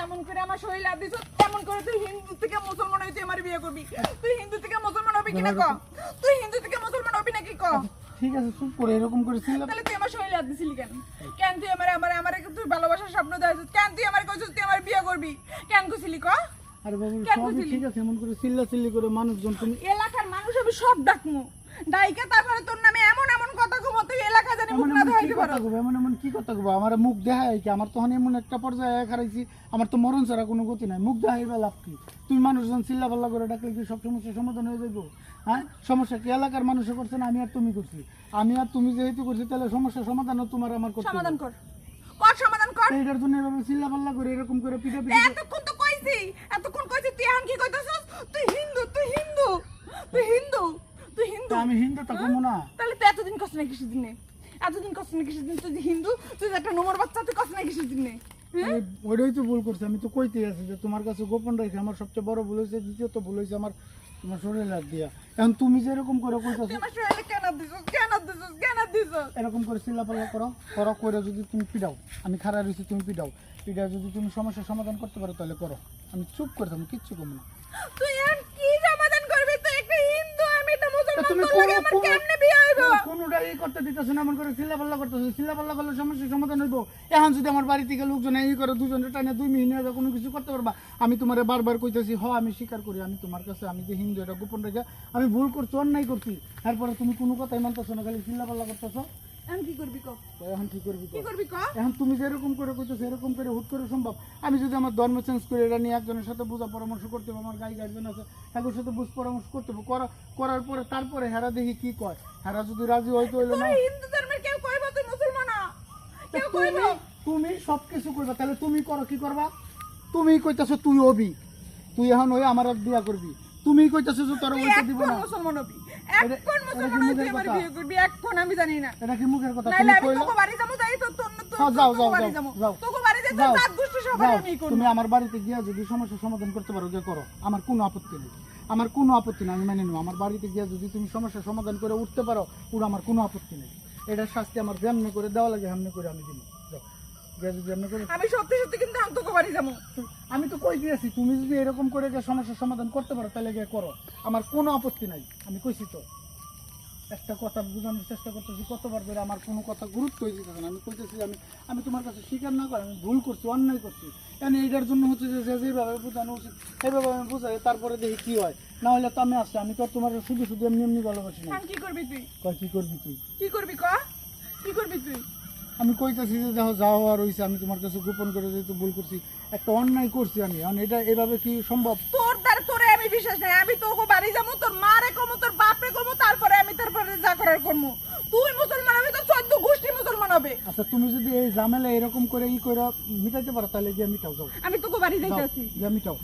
যেমন করে আমার শরীর আদিস তেমন করে তুই হিন্দু থেকে মুসলমান হইতে আমার বিয়ে করবি। তুই হিন্দু থেকে মুসলমান হবি কিনা ক? তুই হিন্দু থেকে মুসলমান হবি নাকি ক? ঠিক আছে চুপ করে এরকম করে চিল্লা তাহলে তুই আমার শরীর আদিসলি কেন? কেন তুই আমারে তুই ভালোবাসার স্বপ্ন দেখাইছিস? কেন তুই আমারে কইছিস তুই আমার বিয়ে করবি? কেন কইছিলি ক? আরে বাবু কেন সবই বুঝলি? ঠিক আছে এমন করে চিল্লি করে মানুষজন তুমি এলাকার মানুষ আমি সব ডাকমু ডাইকা তারপরে তোর নামে এমন এমন কথা কব তুই এলাকা জানি মুখ না দেখাইতে পারো। এমন কি কথা কব আমার মুখ দেখায় কি আমার তখন এমন একটা পর্যায়ে খারাইছি আমার তো মরণ ছাড়া কোনো গতি নাই মুখ দেখাইবে লাভ কি তুমি মানুষজন চিল্লা পাল্লা করে ডাকলে কি সব সমস্যার সমাধান হয়ে যাবো হ্যাঁ সমস্যা কি এলাকার মানুষে করছে না আমি আর তুমি করছি আমি আর তুমি যেহেতু করছি তাহলে সমস্যার সমাধানও তোমার আমার করতে হবে। সমাধান কর কর সমাধান কর। এইটার জন্য এভাবে চিল্লা পাল্লা করে এরকম করে পিঠা এতক্ষণ তো কইছি এতক্ষণ কইছি তুই এখন কি কইতাছস? তুই হিন্দু তুই হিন্দু তুই হিন্দু তুই হিন্দু। আমি হিন্দু তো কমু না তাহলে তুই এতদিন কষ্ট নাই কিসের দিনে? এতদিন কষ্ট নাই কিসের দিন? তুই যে হিন্দু তুই যে একটা নোমর বাচ্চা তুই কষ্ট নাই কিসের দিনে? আমি ওইটাই তো ভুল করছি আমি তো কইতেই আছি যে তোমার কাছে গোপন রেখে আমার সবচেয়ে বড় ভুল হয়েছে দ্বিতীয়ত ভুল হয়েছে আমার তোমার শরীরে হাত দিয়া এখন তুমি যে এরকম করে কইতাছো তুই আমার শরীরে কেন দিছস কেন দিছস কেন দিছস? এরকম করে চিল্লাপাল্লা করো করে যদি তুমি পিডাও আমি খারাপ রয়েছি তুমি পিডাও যদি তুমি সমস্যার সমাধান করতে পারো তাহলে করো আমি চুপ করে থাকবো কিচ্ছু কমো না তুই এখন কি সমাধান করবি? তুই একটা হিন্দু আমি একটা মুসলমান তুমি তোর লাগে আমার কেমনে বিয়ে হইব? কোনোটা এই করতে দিতেছো না এমন করে চিল্লাপাল্লা করতেছো চিল্লাপাল্লা করলে সমস্যার সমাধান হইব এখন যদি আমার বাড়ি থেকে লোকজন এই করে দুজনের টানে 2 মিনিট কোনো কিছু করতে পারবা আমি তোমারে বারবার কইতেছি আমি স্বীকার করি আমি তোমার কাছে আমি যে হিন্দু এটা গোপন রেখে আমি ভুল করছি অন্যায় করছি তারপরে তুমি কোনো কথাই মানতেছো না খালি চিল্লাপাল্লা করতেছো এখন কি করবি ক? এখন কি করবি কি করবি ক? এখন তুমি যেরকম করে কইতেছো এরকম করে হুট করে সম্ভব আমি যদি আমার ধর্ম চেঞ্জ করে এটা নিয়ে একজনের সাথে বুঝা পরামর্শ করতে হবে আমার গার্জেন আছে তাদের সাথে বুঝ পরামর্শ করতে হবে করার পরে তারপরে হেরা দেখি কি কয় হেরা যদি রাজি হইতো হইলো না তুই হিন্দু ধর্মের কেউ কইব তুই মুসলমান না কেউ কইব? তুমি সবকিছু করবা তাহলে তুমি করো কি করবা তুমি কইতাছো তুই হবি তুই এখন ওই আমার আর বিয়া করবি তুমি কইতাছো যে তোর ওইটা দিব না মুসলমান হবি এখন মুসলমান হইতে আমার বিয়ে করবি এখন আমি জানি না। এটা কি মুখের কথা নাইলে তুমি আমি কইলা তোকে বাড়ি যাবো যাই তো তোর হ্যাঁ, যাও, যাও, বাড়ি যাও, যাবো যাও। তোকে বাড়ি যাই যাও, সাত গোষ্ঠী সবার যাও, আমি করব। তুমি আমার বাড়িতে গিয়ে যদি সমস্যার সমাধান করতে পারো যে করো আমার কোনো আপত্তি নেই আমার কোনো আপত্তি নেই আমি মেনে নেব আমার বাড়িতে গিয়ে যদি তুমি সমস্যার সমাধান করে উঠতে পারো পুরো আমার কোনো আপত্তি নেই এটার শাস্তি আমার যেমনি করে দেওয়া লাগে এমনি করে আমি দিব যাও গিয়ে যদি এমনি করে আমি সত্যি সত্যি কিন্তু আমি তোকে বাড়ি যাবো। আমি তো কই দিয়েছি তুমি যদি এরকম করে গিয়ে সমস্যার সমাধান করতে পারো তাহলে গিয়ে করো আমার কোনো আপত্তি নাই আমি কইছি তো একটা কথা বোঝানোর চেষ্টা করতেছি কতবার ধরে আমার কোনো কথা গুরুত্বই দিতেছে না আমি কইতেছি আমি তোমার কাছে স্বীকার না করে আমি ভুল করছি অন্যায় করছি আমি এইটার জন্য হচ্ছে যে যেভাবে বোঝানো উচিত সেইভাবে আমি বোঝাই তারপরে দেখি কি হয় না হলে তো আমি আসছি আমি তো আর তোমার শুধু শুধু এমনি এমনি ভালোবাসি না এখন কি করবি তুই? কয় কি করবি তুই কি করবি ক? কি করবি তুই? আমি কইতেছি যে দেখো যাওয়া হওয়া রয়েছে আমি তোমার কাছে গোপন করে যেহেতু ভুল করছি একটা অন্যায় করছি আমি এখন এটা এভাবে কি সম্ভব তোরে আমি বিশ্বাস নাই আমি তোকে বাড়ি যাবো তোর মারে কমু তোর বাপরে কমু তারপরে যা করার করবো। তুই মুসলমান আমি তো 14 গোষ্ঠী মুসলমান হবে। আচ্ছা তুমি যদি এই ঝামেলা এরকম করে করে মিটাইতে পারো তাহলে গিয়ে মিটাও যাও আমি তোকে বাড়ি যাইতেছি। গিয়ে মিটাও